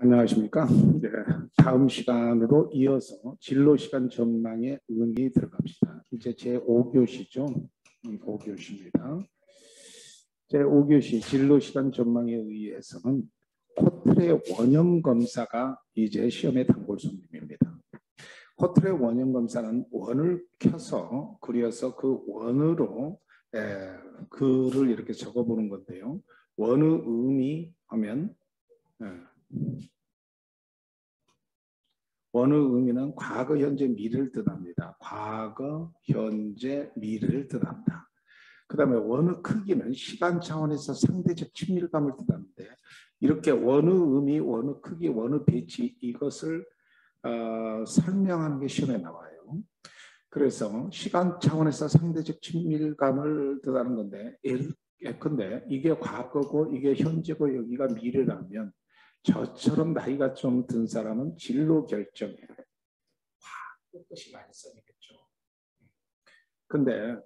안녕하십니까? 이제 다음 시간으로 이어서 진로 시간 전망의 의미 들어갑시다. 이제 제 5교시죠. 5교시입니다. 제 5교시 진로 시간 전망에 의해서는 코틀의 원형 검사가 이제 시험의 단골 손님입니다. 코틀의 원형 검사는 원을 켜서 그려서 그 원으로 글을 이렇게 적어보는 건데요. 원의 의미 하면 원의 의미는 과거, 현재, 미래를 뜻합니다. 과거, 현재, 미래를 뜻합니다. 그 다음에 원의 크기는 시간 차원에서 상대적 친밀감을 뜻하는데 이렇게 원의 의미, 원의 크기, 원의 배치 이것을 설명하는 게 시험에 나와요. 그래서 시간 차원에서 상대적 친밀감을 뜻하는 건데 예컨대 이게 과거고 이게 현재고 여기가 미래라면 저처럼 나이가 좀 든 사람은 진로 결정에 뜻이 많이 써지겠죠. 근데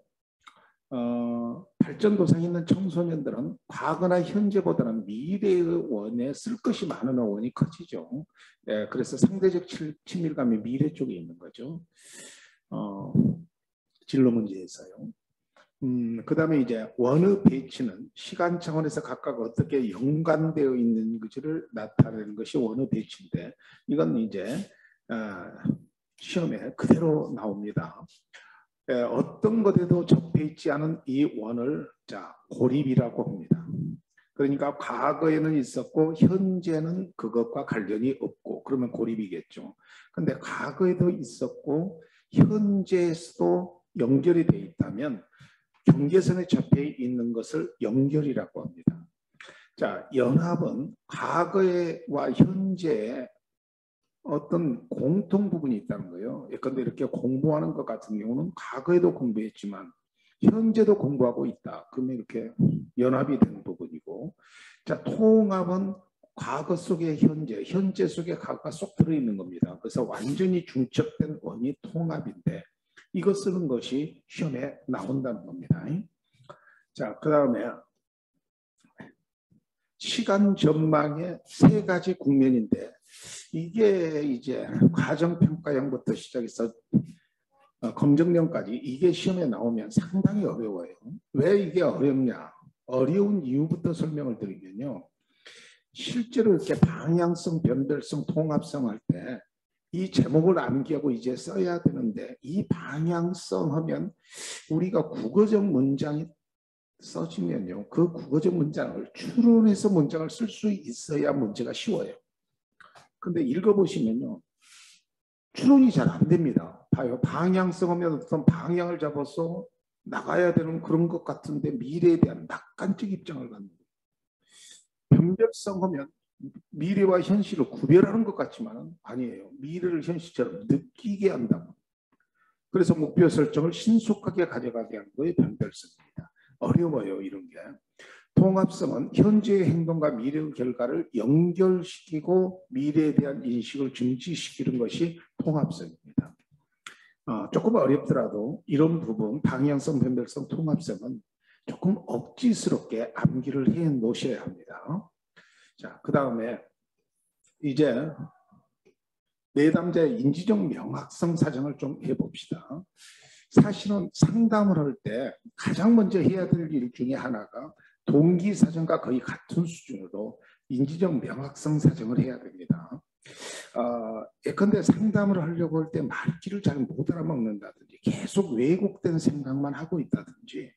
발전도상에 있는 청소년들은 과거나 현재보다는 미래의 원에 쓸 것이 많은 원이 커지죠. 그래서 상대적 친밀감이 미래 쪽에 있는 거죠. 진로 문제에서요. 그 다음에 이제 원의 배치는 시간 차원에서 각각 어떻게 연관되어 있는 것을 나타내는 것이 원의 배치인데 이건 이제 시험에 그대로 나옵니다. 어떤 것에도 접해 있지 않은 이 원을 고립이라고 합니다. 그러니까 과거에는 있었고 현재는 그것과 관련이 없고 그러면 고립이겠죠. 근데 과거에도 있었고 현재에서도 연결이 돼 있다면 경계선에 접해 있는 것을 연결이라고 합니다. 자, 연합은 과거와 현재에 어떤 공통 부분이 있다는 거예요. 예컨대 이렇게 공부하는 것 같은 경우는 과거에도 공부했지만 현재도 공부하고 있다. 그러면 이렇게 연합이 되는 부분이고, 자, 통합은 과거 속에 현재, 현재 속에 과거가 쏙 들어있는 겁니다. 그래서 완전히 중첩된 원이 통합인데 이거 쓰는 것이 시험에 나온다는 겁니다. 자, 그 다음에 시간 전망의 세 가지 국면인데 이게 이제 과정평가형부터 시작해서 검정형까지 이게 시험에 나오면 상당히 어려워요. 왜 이게 어렵냐? 어려운 이유부터 설명을 드리면요. 실제로 이렇게 방향성, 변별성, 통합성 할 때 이 제목을 암기하고 이제 써야 되는데 이 방향성 하면 우리가 국어적 문장이 써지면요. 그 국어적 문장을 추론해서 문장을 쓸 수 있어야 문제가 쉬워요. 근데 읽어보시면요. 추론이 잘 안 됩니다. 봐요. 방향성 하면 어떤 방향을 잡아서 나가야 되는 그런 것 같은데 미래에 대한 낙관적 입장을 갖는 거예요. 변별성 하면 미래와 현실을 구별하는 것 같지만 아니에요. 미래를 현실처럼 느끼게 한다. 그래서 목표 설정을 신속하게 가져가게 하는 거예요. 변별성입니다. 어려워요. 이런 게. 통합성은 현재의 행동과 미래의 결과를 연결시키고 미래에 대한 인식을 증지시키는 것이 통합성입니다. 조금 어렵더라도 이런 부분 방향성, 변별성, 통합성은 조금 억지스럽게 암기를 해 놓으셔야 합니다. 자, 그 다음에 이제 내담자의 인지적 명확성 사정을 좀 해봅시다. 사실은 상담을 할 때 가장 먼저 해야 될 일 중에 하나가 동기 사정과 거의 같은 수준으로 인지적 명확성 사정을 해야 됩니다. 예컨대 상담을 하려고 할 때 말귀를 잘 못 알아먹는다든지 계속 왜곡된 생각만 하고 있다든지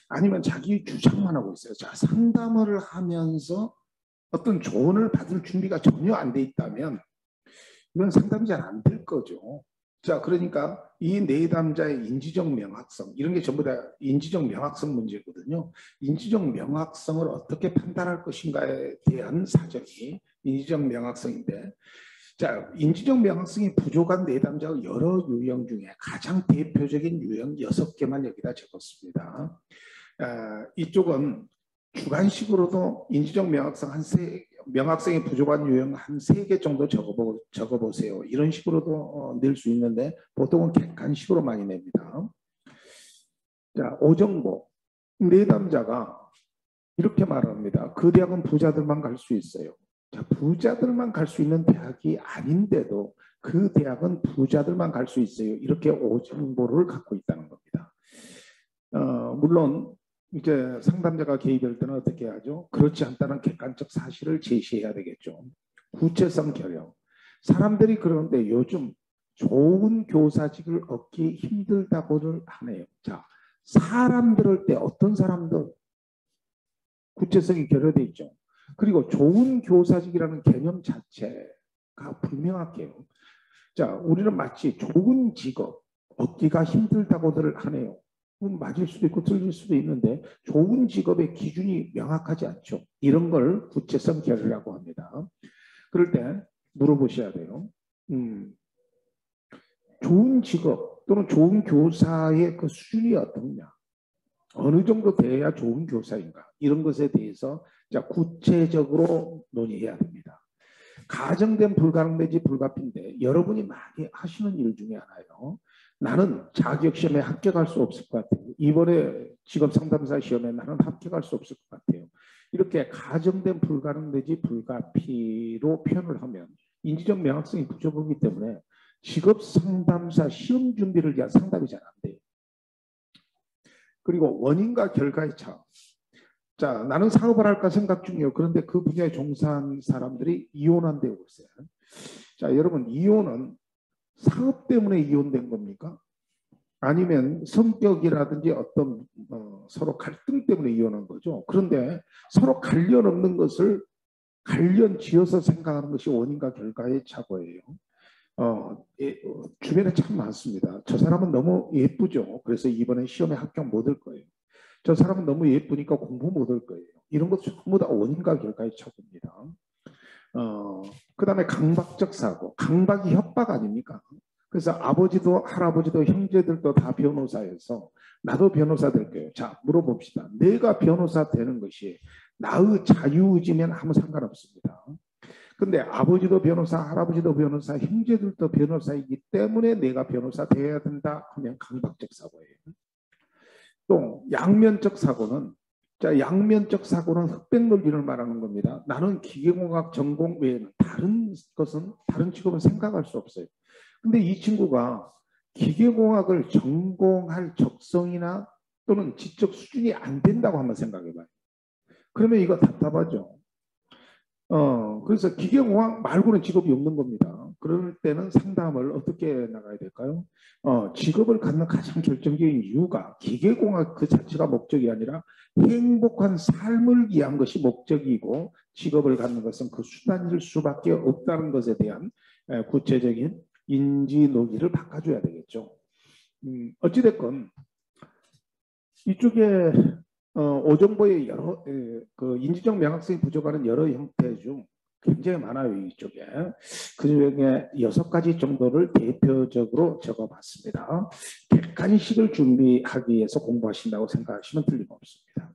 아니면 자기 주장만 하고 있어요. 자, 상담을 하면서 어떤 조언을 받을 준비가 전혀 안 돼 있다면 이건 상담이 잘 안 될 거죠. 자, 그러니까 이 내담자의 인지적 명확성 이런 게 전부 다 인지적 명확성 문제거든요. 인지적 명확성을 어떻게 판단할 것인가에 대한 사정이 인지적 명확성인데 자, 인지적 명확성이 부족한 내담자의 여러 유형 중에 가장 대표적인 유형 6개만 여기다 적었습니다. 이쪽은 주관식으로도 인지적 명확성 명확성이 부족한 유형 한 3개 정도 적어보세요. 이런 식으로도 낼 수 있는데 보통은 객관식으로 많이 냅니다. 자, 오정보. 내담자가 이렇게 말합니다. 그 대학은 부자들만 갈 수 있어요. 자, 부자들만 갈 수 있는 대학이 아닌데도 그 대학은 부자들만 갈 수 있어요. 이렇게 오정보를 갖고 있다는 겁니다. 물론 이제 상담자가 개입할 때는 어떻게 하죠? 그렇지 않다는 객관적 사실을 제시해야 되겠죠. 구체성 결여. 사람들이 그러는데 요즘 좋은 교사직을 얻기 힘들다고를 하네요. 자, 사람들을 때 어떤 사람들 구체성이 결여돼 있죠. 그리고 좋은 교사직이라는 개념 자체가 분명할게요. 자, 우리는 마치 좋은 직업 얻기가 힘들다고들 하네요. 맞을 수도 있고 틀릴 수도 있는데 좋은 직업의 기준이 명확하지 않죠. 이런 걸 구체성 결여라고 합니다. 그럴 때 물어보셔야 돼요. 좋은 직업 또는 좋은 교사의 그 수준이 어떻냐? 어느 정도 돼야 좋은 교사인가? 이런 것에 대해서 자, 구체적으로 논의해야 됩니다. 가정된 불가능 내지 불가피인데 여러분이 많이 하시는 일 중에 하나요. 나는 자격시험에 합격할 수 없을 것 같아요. 이번에 직업상담사 시험에 나는 합격할 수 없을 것 같아요. 이렇게 가정된 불가능 내지 불가피로 표현을 하면 인지적 명확성이 부족하기 때문에 직업상담사 시험 준비를 위한 상담이 잘 안 돼요. 그리고 원인과 결과의 차이. 자, 나는 사업을 할까 생각 중이에요. 그런데 그 분야에 종사한 사람들이 이혼한다고 있어요. 자, 여러분, 이혼은 사업 때문에 이혼된 겁니까? 아니면 성격이라든지 어떤 서로 갈등 때문에 이혼한 거죠. 그런데 서로 관련 없는 것을 관련 지어서 생각하는 것이 원인과 결과의 착오예요. 주변에 참 많습니다. 저 사람은 너무 예쁘죠. 그래서 이번에 시험에 합격 못 할 거예요. 저 사람은 너무 예쁘니까 공부 못 할 거예요. 이런 것 전부 다 원인과 결과의 착오입니다. 그 다음에 강박적 사고. 강박이 협박 아닙니까? 그래서 아버지도 할아버지도 형제들도 다 변호사여서 나도 변호사 될 거예요. 자, 물어봅시다. 내가 변호사 되는 것이 나의 자유의지면 아무 상관없습니다. 근데 아버지도 변호사, 할아버지도 변호사, 형제들도 변호사이기 때문에 내가 변호사 되어야 된다 하면 강박적 사고예요. 또 양면적 사고는 자, 양면적 사고는 흑백 논리를 말하는 겁니다. 나는 기계공학 전공 외에는 다른 직업은 생각할 수 없어요. 근데 이 친구가 기계공학을 전공할 적성이나 또는 지적 수준이 안 된다고 한번 생각해봐요. 그러면 이거 답답하죠. 그래서 기계공학 말고는 직업이 없는 겁니다. 그럴 때는 상담을 어떻게 나가야 될까요? 직업을 갖는 가장 결정적인 이유가 기계공학 그 자체가 목적이 아니라 행복한 삶을 위한 것이 목적이고 직업을 갖는 것은 그 수단일 수밖에 없다는 것에 대한 구체적인 인지 논리를 바꿔줘야 되겠죠. 어찌됐건 이쪽에 오정보의 여러 그 인지적 명확성이 부족한 여러 형태 중 굉장히 많아요. 이쪽에 그 중에 6가지 정도를 대표적으로 적어봤습니다. 객관식을 준비하기 위해서 공부하신다고 생각하시면 틀림없습니다.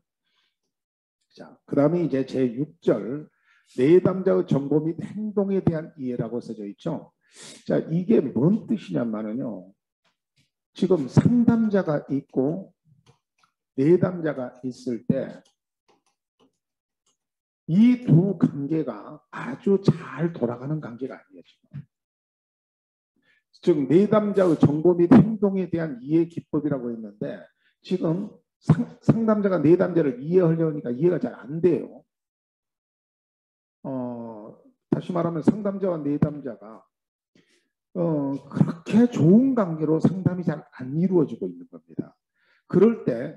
자, 그 다음에 이제 제6절 내담자의 정보 및 행동에 대한 이해라고 써져 있죠. 자, 이게 뭔 뜻이냐면요. 지금 상담자가 있고 내담자가 있을 때 이 두 관계가 아주 잘 돌아가는 관계가 아니에요. 즉 내담자의 정보 및 행동에 대한 이해 기법이라고 했는데 지금 상담자가 내담자를 이해하려니까 이해가 잘 안 돼요. 다시 말하면 상담자와 내담자가 그렇게 좋은 관계로 상담이 잘 안 이루어지고 있는 겁니다. 그럴 때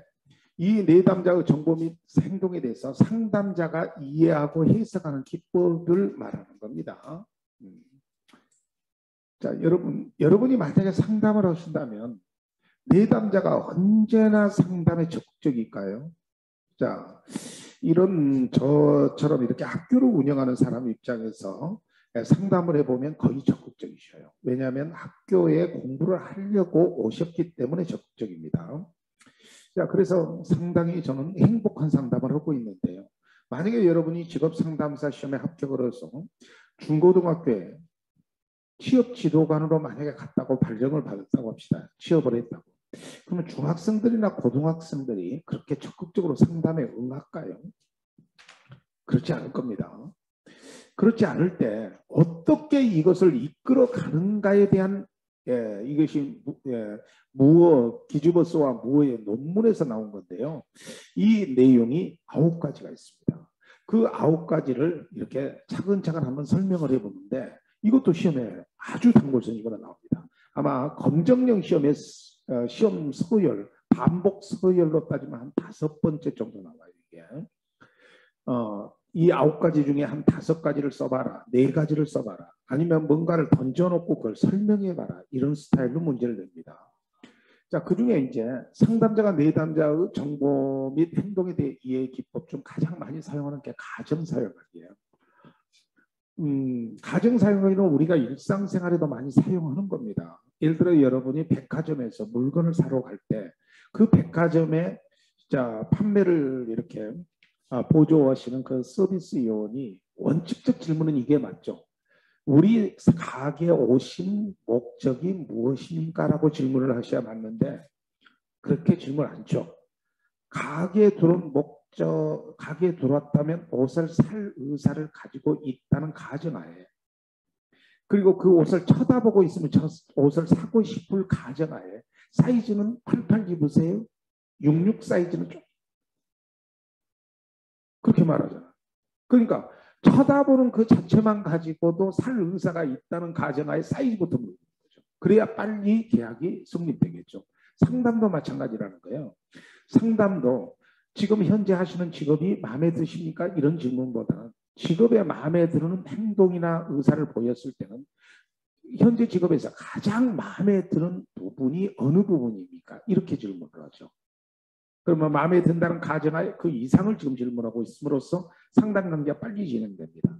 이 내담자의 정보 및 행동에 대해서 상담자가 이해하고 해석하는 기법을 말하는 겁니다. 자, 여러분이 만약에 상담을 하신다면 내담자가 언제나 상담에 적극적일까요? 자, 이런 저처럼 이렇게 학교를 운영하는 사람 입장에서 상담을 해보면 거의 적극적이셔요. 왜냐하면 학교에 공부를 하려고 오셨기 때문에 적극적입니다. 자, 그래서 상당히 저는 행복한 상담을 하고 있는데요. 만약에 여러분이 직업상담사 시험에 합격을 해서 중고등학교에 취업 지도관으로 만약에 갔다고 발령을 받았다고 합시다. 취업을 했다고. 그러면 중학생들이나 고등학생들이 그렇게 적극적으로 상담에 응할까요? 그렇지 않을 겁니다. 그렇지 않을 때 어떻게 이것을 이끌어 가는가에 대한 이것이 기즈버스와 무어의 논문에서 나온 건데요. 이 내용이 9가지가 있습니다. 그 9가지를 이렇게 차근차근 한번 설명을 해보는데 이것도 시험에 아주 단골선이거나 나옵니다. 아마 검정령 시험에 시험 서열, 반복 서열로 따지면 한 5번째 정도 나와요. 이게. 이 9가지 중에 한 5가지를 써봐라, 4가지를 써봐라, 아니면 뭔가를 던져놓고 그걸 설명해봐라, 이런 스타일로 문제를 냅니다. 자, 그 중에 이제 상담자가 내담자의 정보 및 행동에 대해 이해 기법 중 가장 많이 사용하는 게 가정사용학이에요. 가정사용학은 우리가 일상생활에도 많이 사용하는 겁니다. 예를 들어 여러분이 백화점에서 물건을 사러 갈 때 그 백화점에 자, 판매를 이렇게 보조하시는 그 서비스 요원이 원칙적 질문은 이게 맞죠. 우리 가게에 오신 목적이 무엇입니까? 질문을 하셔야 맞는데 그렇게 질문 안 줘. 가게에 들어왔다면 옷을 살 의사를 가지고 있다는 가정하에, 그리고 그 옷을 쳐다보고 있으면 저 옷을 사고 싶을 가정하에 사이즈는 88 입으세요? 66 사이즈는 좀 그렇게 말하잖아. 그러니까 쳐다보는 그 자체만 가지고도 살 의사가 있다는 가정하에 사이즈부터 물는 거죠. 그래야 빨리 계약이 성립되겠죠. 상담도 마찬가지라는 거예요. 상담도 지금 현재 하시는 직업이 마음에 드십니까? 이런 질문보다는 직업에 마음에 드는 행동이나 의사를 보였을 때는 현재 직업에서 가장 마음에 드는 부분이 어느 부분입니까? 이렇게 질문을 하죠. 그러면 마음에 든다는 가정하에 그 이상을 지금 질문하고 있음으로써 상담 관계가 빨리 진행됩니다.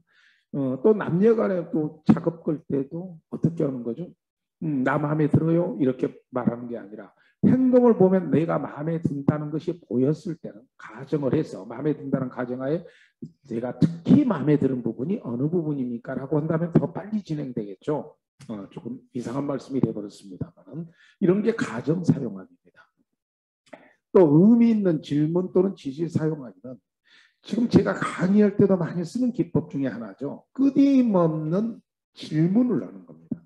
또 남녀 간에 또 작업 걸 때도 어떻게 하는 거죠? 나 마음에 들어요? 이렇게 말하는 게 아니라 행동을 보면 내가 마음에 든다는 것이 보였을 때는 가정을 해서 마음에 든다는 가정하에 제가 특히 마음에 드는 부분이 어느 부분입니까? 라고 한다면 더 빨리 진행되겠죠. 조금 이상한 말씀이 되어버렸습니다만 이런 게 가정 사용학입니다. 또 의미 있는 질문 또는 지시 사용하기는 지금 제가 강의할 때도 많이 쓰는 기법 중에 하나죠. 끊임없는 질문을 하는 겁니다.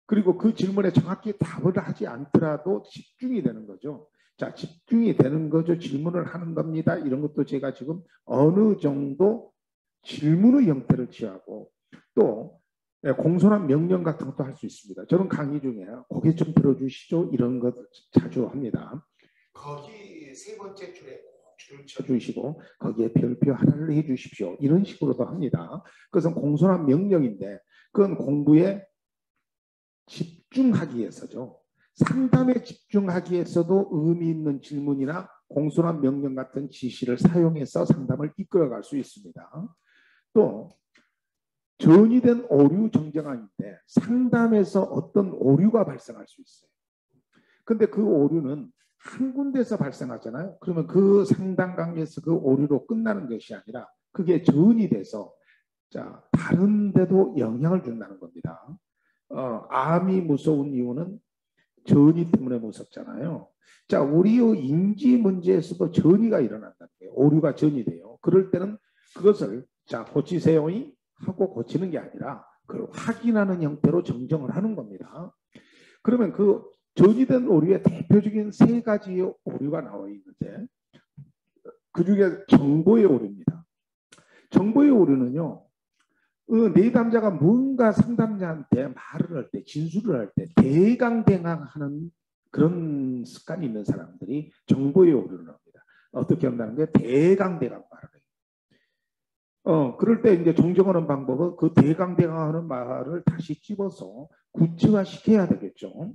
그리고 그 질문에 정확히 답을 하지 않더라도 집중이 되는 거죠. 자, 집중이 되는 거죠. 질문을 하는 겁니다. 이런 것도 제가 지금 어느 정도 질문의 형태를 취하고 또 공손한 명령 같은 것도 할 수 있습니다. 저는 강의 중에 고개 좀 들어주시죠. 이런 것 자주 합니다. 거기 3번째 줄에 줄을 쳐주시고 거기에 별표 하나를 해주십시오. 이런 식으로도 합니다. 그것은 공손한 명령인데 그건 공부에 집중하기 위해서죠. 상담에 집중하기 위해서도 의미 있는 질문이나 공손한 명령 같은 지시를 사용해서 상담을 이끌어갈 수 있습니다. 또 전이된 오류 정정안인데 상담에서 어떤 오류가 발생할 수 있어요. 근데 그 오류는 한 군데서 발생하잖아요. 그러면 그 상담 관계에서 그 오류로 끝나는 것이 아니라 그게 전이 돼서 자, 다른 데도 영향을 준다는 겁니다. 암이 무서운 이유는 전이 때문에 무섭잖아요. 자, 우리의 인지 문제에서도 전이가 일어난다는 거예요. 오류가 전이 돼요. 그럴 때는 그것을 자, 고치세요 하고 고치는 게 아니라 그걸 확인하는 형태로 정정을 하는 겁니다. 그러면 그 전이된 오류의 대표적인 3가지의 오류가 나와 있는데 그 중에 정보의 오류입니다. 정보의 오류는요. 내담자가 뭔가 상담자한테 말을 할 때, 진술을 할 때 대강대강하는 그런 습관이 있는 사람들이 정보의 오류를 합니다. 어떻게 한다는 게 대강대강 말을 해요. 그럴 때 이제 정정하는 방법은 그 대강대강하는 말을 다시 집어서 구체화시켜야 되겠죠.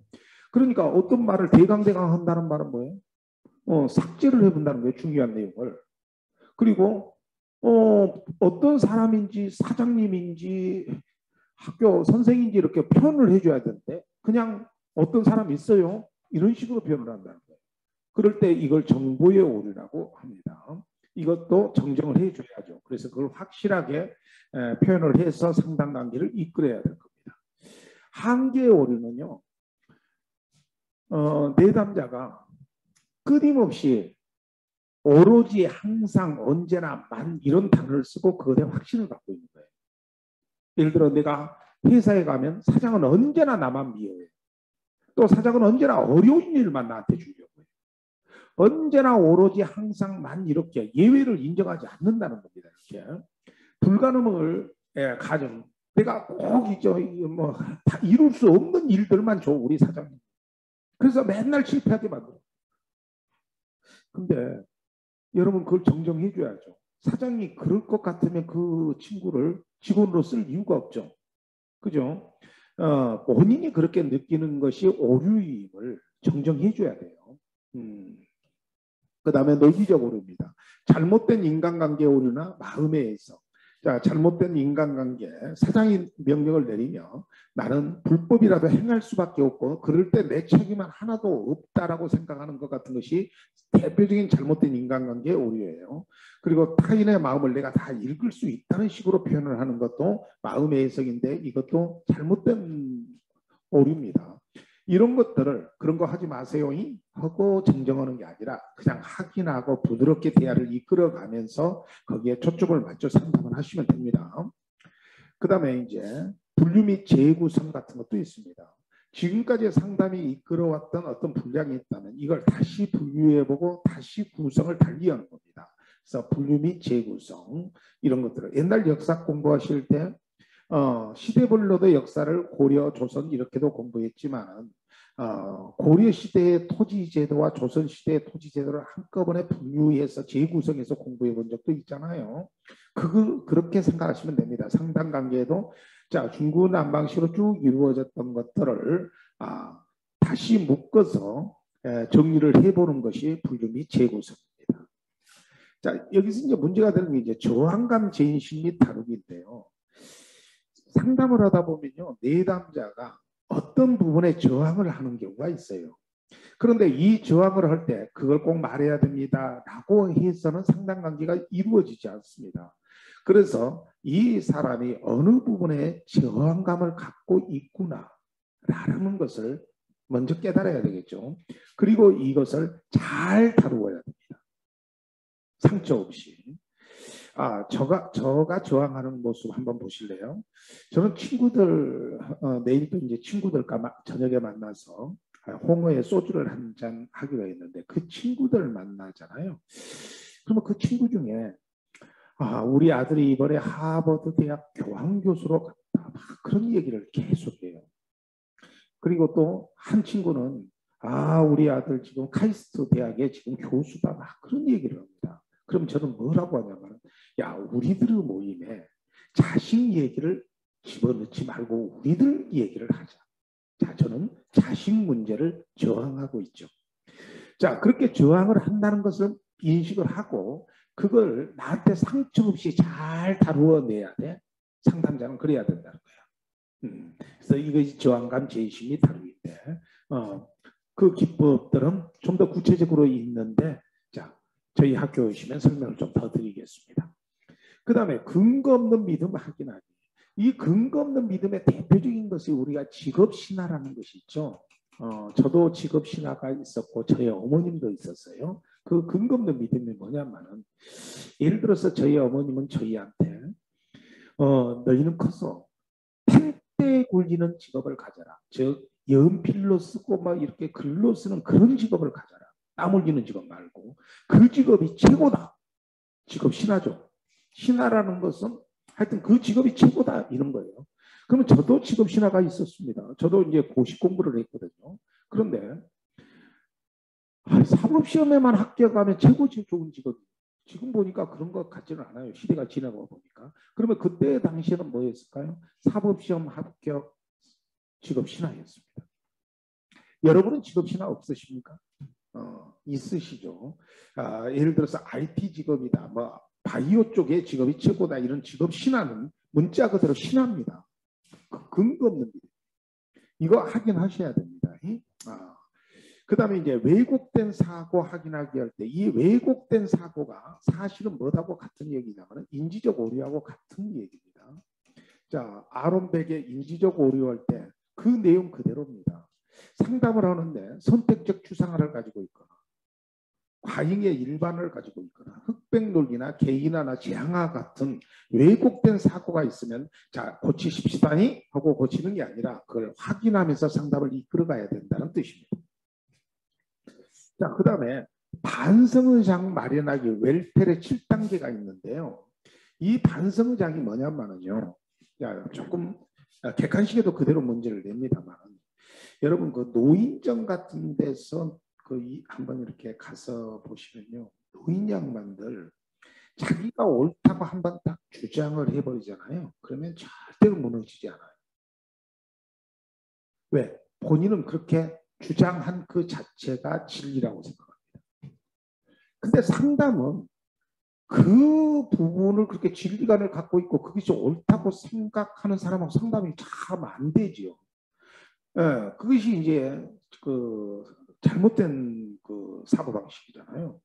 그러니까 어떤 말을 대강대강 한다는 말은 뭐예요? 삭제를 해본다는 거예요. 중요한 내용을. 그리고 어떤 사람인지 사장님인지 학교 선생인지 이렇게 표현을 해줘야 되는데 그냥 어떤 사람 있어요. 이런 식으로 표현을 한다는 거예요. 그럴 때 이걸 정보의 오류라고 합니다. 이것도 정정을 해줘야죠. 그래서 그걸 확실하게 표현을 해서 상담 관계를 이끌어야 될 겁니다. 한계의 오류는요. 내담자가 끊임없이 오로지 항상 언제나 만 이런 단어를 쓰고 그것에 확신을 갖고 있는 거예요. 예를 들어 내가 회사에 가면 사장은 언제나 나만 미워해. 또 사장은 언제나 어려운 일만 나한테 주려고 해요. 언제나 오로지 항상만 이렇게 예외를 인정하지 않는다는 겁니다. 이렇게 불가능을 가정 내가 꼭 이제 뭐다 이룰 수 없는 일들만 줘 우리 사장님. 그래서 맨날 실패하게 만들어. 근데 여러분 그걸 정정해 줘야죠. 사장이 그럴 것 같으면 그 친구를 직원으로 쓸 이유가 없죠. 그죠? 본인이 그렇게 느끼는 것이 오류임을 정정해 줘야 돼요. 그 다음에 논리적 오류입니다. 잘못된 인간관계 오류나 마음의 해석. 자, 잘못된 인간관계, 사장이 명령을 내리며 나는 불법이라도 행할 수밖에 없고 그럴 때 내 책임은 하나도 없다라고 생각하는 것 같은 것이 대표적인 잘못된 인간관계 오류예요. 그리고 타인의 마음을 내가 다 읽을 수 있다는 식으로 표현을 하는 것도 마음의 해석인데 이것도 잘못된 오류입니다. 이런 것들을 그런 거 하지 마세요 하고 정정하는 게 아니라 그냥 확인하고 부드럽게 대화를 이끌어가면서 거기에 초점을 맞춰 상담을 하시면 됩니다. 그 다음에 이제 분류 및 재구성 같은 것도 있습니다. 지금까지 상담이 이끌어왔던 어떤 분량이 있다면 이걸 다시 분류해보고 다시 구성을 달리하는 겁니다. 그래서 분류 및 재구성 이런 것들을 옛날 역사 공부하실 때 시대별로도 역사를 고려, 조선 이렇게도 공부했지만 고려 시대의 토지제도와 조선 시대의 토지제도를 한꺼번에 분류해서 재구성해서 공부해 본 적도 있잖아요. 그렇게 생각하시면 됩니다. 상당 관계에도 자 중구난방식으로 쭉 이루어졌던 것들을 다시 묶어서 정리를 해보는 것이 분류 및 재구성입니다. 자 여기서 이제 문제가 되는 게 이제 저항감 제인심 및 다루기인데요. 상담을 하다 보면요, 내담자가 어떤 부분에 저항을 하는 경우가 있어요. 그런데 이 저항을 할 때 그걸 꼭 말해야 됩니다 라고 해서는 상담 관계가 이루어지지 않습니다. 그래서 이 사람이 어느 부분에 저항감을 갖고 있구나 라는 것을 먼저 깨달아야 되겠죠. 그리고 이것을 잘 다루어야 됩니다. 상처 없이. 저가 저항하는 모습 한번 보실래요? 저는 친구들, 내일도 이제 친구들과 저녁에 만나서 홍어에 소주를 한 잔 하기로 했는데 그 친구들 만나잖아요. 그러면 그 친구 중에 우리 아들이 이번에 하버드 대학 교환교수로 갔다. 막 그런 얘기를 계속해요. 그리고 또 한 친구는 우리 아들 지금 카이스트 대학에 지금 교수다. 막 그런 얘기를 합니다. 그럼 저는 뭐라고 하냐면 야 우리들의 모임에 자식 얘기를 집어넣지 말고 우리들 얘기를 하자. 자 저는 자식 문제를 저항하고 있죠. 자 그렇게 저항을 한다는 것을 인식을 하고 그걸 나한테 상처 없이 잘 다루어내야 돼. 상담자는 그래야 된다는 거야. 그래서 이것이 저항감 제심이 다루기인데 그 기법들은 좀 더 구체적으로 있는데 자 저희 학교에 오시면 설명을 좀 더 드리겠습니다. 그 다음에 근거 없는 믿음 확인하기. 이 근거 없는 믿음의 대표적인 것이 우리가 직업신화라는 것이 있죠. 저도 직업신화가 있었고 저희 어머님도 있었어요. 그 근거 없는 믿음이 뭐냐면은 예를 들어서 저희 어머님은 저희한테 너희는 커서 펜때 굴리는 직업을 가져라. 즉 연필로 쓰고 막 이렇게 글로 쓰는 그런 직업을 가져라. 땀 흘리는 직업 말고 그 직업이 최고다. 직업 신화죠. 신화라는 것은 하여튼 그 직업이 최고다 이런 거예요. 그러면 저도 직업 신화가 있었습니다. 저도 이제 고시 공부를 했거든요. 그런데 사법시험에만 합격하면 최고 좋은 직업. 지금 보니까 그런 것 같지는 않아요. 시대가 지나고 보니까. 그러면 그때 당시에는 뭐였을까요? 사법시험 합격 직업 신화였습니다. 여러분은 직업 신화 없으십니까? 있으시죠. 예를 들어서 IT 직업이다. 뭐 바이오 쪽의 직업이 최고다. 이런 직업 신화는 문자 그대로 신화입니다. 근거 없는 일. 이거 확인하셔야 됩니다. 그 다음에 이제 왜곡된 사고 확인하기 할 때 이 왜곡된 사고가 사실은 뭐하고 같은 얘기냐면 인지적 오류하고 같은 얘기입니다. 자, 아론백의 인지적 오류할 때 그 내용 그대로입니다. 상담을 하는데 선택적 추상화를 가지고 있거나 과잉의 일반을 가지고 있거나 흑백놀이나 개인화나 재앙화 같은 왜곡된 사고가 있으면 자 고치십시다니 하고 고치는 게 아니라 그걸 확인하면서 상담을 이끌어가야 된다는 뜻입니다. 자, 그 다음에 반성의장 마련하기 웰텔의 7단계가 있는데요. 이 반성의장이 뭐냐면요. 조금 객관식에도 그대로 문제를 냅니다만 여러분 그 노인정 같은 데서 한번 이렇게 가서 보시면요. 노인 양반들 자기가 옳다고 한번 딱 주장을 해버리잖아요. 그러면 절대로 무너지지 않아요. 왜? 본인은 그렇게 주장한 그 자체가 진리라고 생각합니다. 근데 상담은 그 부분을 그렇게 진리관을 갖고 있고 그것이 옳다고 생각하는 사람하고 상담이 참 안 되지요. 예, 그것이 이제 그 잘못된 그 사고방식이잖아요.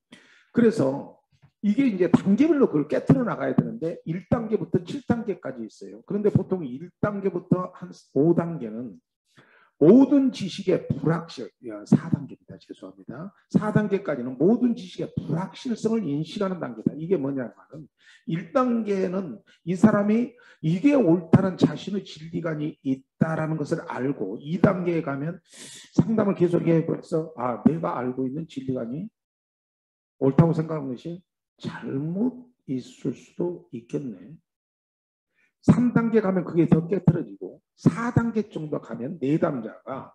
그래서 이게 이제 단계별로 그걸 깨트려 나가야 되는데 1단계부터 7단계까지 있어요. 그런데 보통 1단계부터 한 5단계는 모든 지식의 불확실, 4단계입니다. 죄송합니다. 4단계까지는 모든 지식의 불확실성을 인식하는 단계다. 이게 뭐냐면 1단계는 이 사람이 이게 옳다는 자신의 진리관이 있다라는 것을 알고 2단계에 가면 상담을 계속해 벌써 내가 알고 있는 진리관이 옳다고 생각하는 것이 잘못 있을 수도 있겠네. 3단계 가면 그게 더 깨트려지고 4단계 정도 가면 내담자가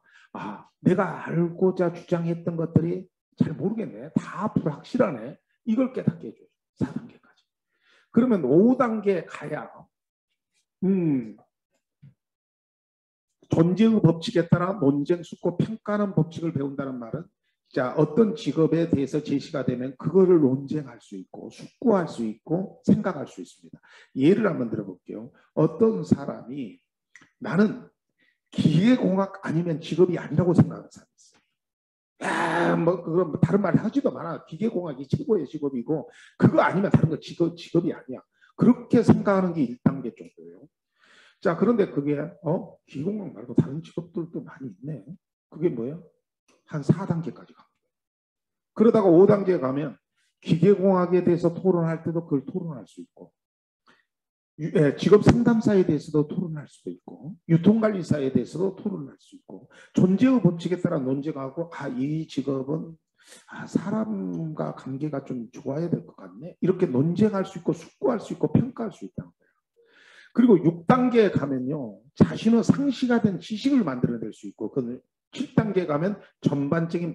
내가 알고자 주장했던 것들이 잘 모르겠네. 다 불확실하네. 이걸 깨닫게 해줘요. 4단계까지. 그러면 5단계에 가야 존재의 법칙에 따라 논쟁, 숙고, 평가하는 법칙을 배운다는 말은 자 어떤 직업에 대해서 제시가 되면 그거를 논쟁할 수 있고 숙고할 수 있고 생각할 수 있습니다. 예를 한번 들어볼게요. 어떤 사람이 나는 기계공학 아니면 직업이 아니라고 생각하는 사람이 있어요. 그럼 다른 말 하지도 마라. 기계공학이 최고의 직업이고 그거 아니면 다른 거 직업이 아니야. 그렇게 생각하는 게 1단계 정도예요. 자, 그런데 그게 기계공학 말고 다른 직업들도 많이 있네. 그게 뭐예요? 한 4단계까지 갑니다. 그러다가 5단계에 가면 기계공학에 대해서 토론할 때도 그걸 토론할 수 있고 직업 상담사에 대해서도 토론할 수도 있고 유통관리사에 대해서도 토론할 수 있고 존재의 법칙에 따라 논쟁하고 이 직업은 사람과 관계가 좀 좋아야 될 것 같네. 이렇게 논쟁할 수 있고 숙고할 수 있고 평가할 수 있다는 거예요. 그리고 6단계에 가면요. 자신의 상시가 된 지식을 만들어낼 수 있고 그 7단계 가면 전반적인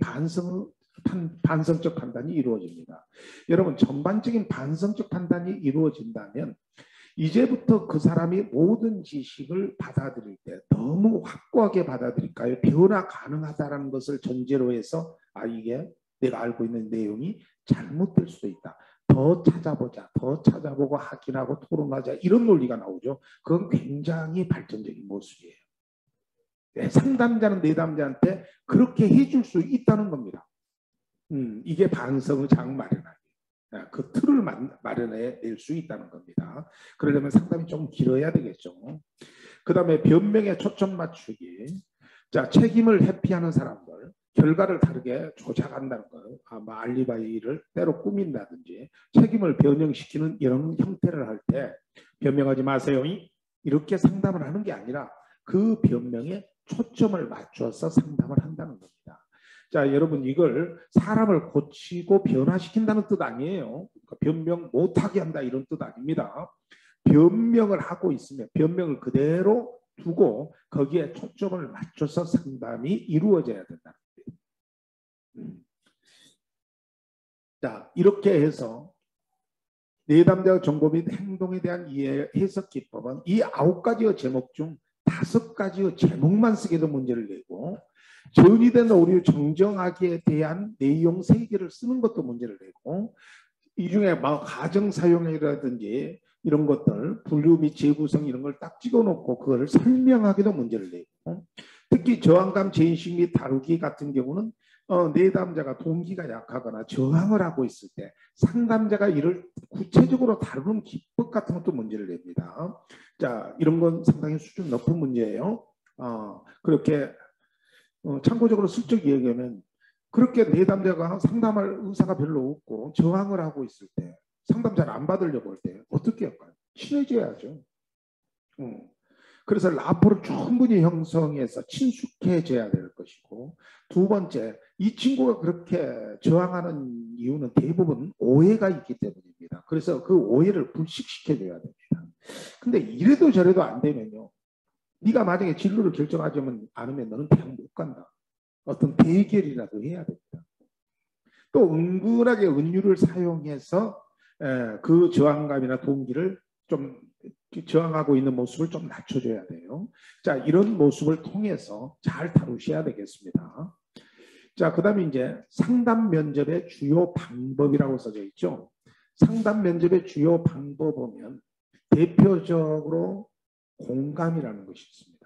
반성적 판단이 이루어집니다. 여러분 전반적인 반성적 판단이 이루어진다면 이제부터 그 사람이 모든 지식을 받아들일 때 너무 확고하게 받아들일까요? 변화 가능하다는 것을 전제로 해서 이게 내가 알고 있는 내용이 잘못될 수도 있다. 더 찾아보자. 더 찾아보고 확인하고 토론하자. 이런 논리가 나오죠. 그건 굉장히 발전적인 모습이에요. 상담자는 내담자한테 그렇게 해줄 수 있다는 겁니다. 이게 반성의 장 마련하기. 그 틀을 마련해 낼 수 있다는 겁니다. 그러려면 상담이 좀 길어야 되겠죠. 그 다음에 변명에 초점 맞추기. 자, 책임을 회피하는 사람들. 결과를 다르게 조작한다는 거예요. 알리바이를 때로 꾸민다든지 책임을 변형시키는 이런 형태를 할 때 변명하지 마세요. 이렇게 상담을 하는 게 아니라 그 변명에 초점을 맞춰서 상담을 한다는 겁니다. 자, 여러분 이걸 사람을 고치고 변화시킨다는 뜻 아니에요. 그러니까 변명 못하게 한다 이런 뜻 아닙니다. 변명을 하고 있으면 변명을 그대로 두고 거기에 초점을 맞춰서 상담이 이루어져야 된다. 자, 이렇게 해서 내담자 정보 및 행동에 대한 이해 해석 기법은 이 9가지의 제목 중 5가지의 제목만 쓰기도 문제를 내고 전이된 오류 정정하기에 대한 내용 3개를 쓰는 것도 문제를 내고 이 중에 가정 사용이라든지 이런 것들 분류 및 재구성 이런 걸 딱 찍어놓고 그걸 설명하기도 문제를 내고 특히 저항감 재인식 및 다루기 같은 경우는 내담자가 동기가 약하거나 저항을 하고 있을 때 상담자가 이를 구체적으로 다루는 기법 같은 것도 문제를 냅니다. 자, 이런 건 상당히 수준 높은 문제예요. 그렇게 참고적으로 슬쩍 얘기하면 그렇게 내담자가 상담할 의사가 별로 없고 저항을 하고 있을 때, 상담자를 안 받으려고 할 때 어떻게 할까요? 친해져야죠. 그래서 라포를 충분히 형성해서 친숙해져야 될 것이고, 두 번째, 이 친구가 그렇게 저항하는 이유는 대부분 오해가 있기 때문입니다. 그래서 그 오해를 불식시켜줘야 됩니다. 근데 이래도 저래도 안 되면요, 네가 만약에 진로를 결정하지 않으면 너는 대학 못 간다. 어떤 대결이라도 해야 됩니다. 또 은근하게 은유를 사용해서 그 저항감이나 동기를 좀 저항하고 있는 모습을 좀 낮춰줘야 돼요. 자, 이런 모습을 통해서 잘 다루셔야 되겠습니다. 자, 그 다음에 이제 상담 면접의 주요 방법이라고 써져 있죠. 상담 면접의 주요 방법 보면 대표적으로 공감이라는 것이 있습니다.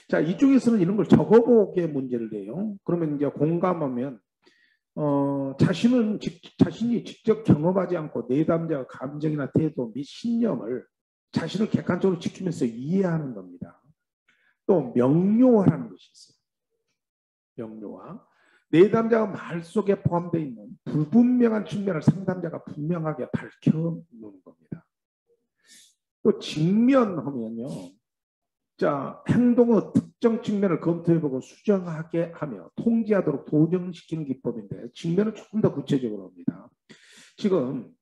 자, 이쪽에서는 이런 걸 적어보게 문제를 내요. 그러면 이제 공감하면 자신이 직접 경험하지 않고 내담자의 감정이나 태도 및 신념을 자신을 객관적으로 지키면서 이해하는 겁니다. 또 명료화라는 것이 있어요. 명료화. 내담자가 말 속에 포함되어 있는 불분명한 측면을 상담자가 분명하게 밝혀놓는 겁니다. 또 직면하면요, 자, 행동의 특정 측면을 검토해보고 수정하게 하며 통지하도록 도정시키는 기법인데, 직면은 조금 더 구체적으로 합니다. 지금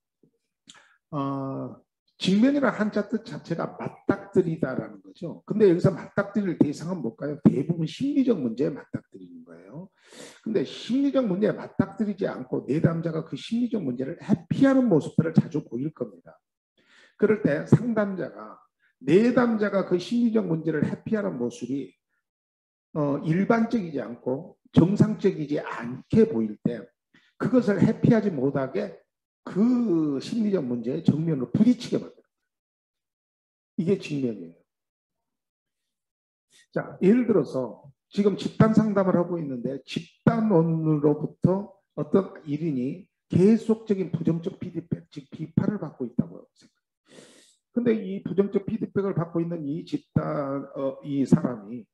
직면이라는 한자 뜻 자체가 맞닥뜨리다라는 거죠. 근데 여기서 맞닥뜨릴 대상은 뭘까요? 대부분 심리적 문제에 맞닥뜨리는 거예요. 근데 심리적 문제에 맞닥뜨리지 않고 내담자가 그 심리적 문제를 회피하는 모습들을 자주 보일 겁니다. 그럴 때 상담자가 내담자가 그 심리적 문제를 회피하는 모습이 일반적이지 않고 정상적이지 않게 보일 때 그것을 회피하지 못하게 그 심리적 문제의 정면으로 부딪히게 만들어요. 이게 직면이에요. 자, 예를 들어서 지금 집단 상담을 하고 있는데 집단원으로부터 어떤 일인이 계속적인 부정적 피드백, 즉 비판을 받고 있다고 생각해요. 근데 이 부정적 피드백을 받고 있는 이 집단, 이 사람이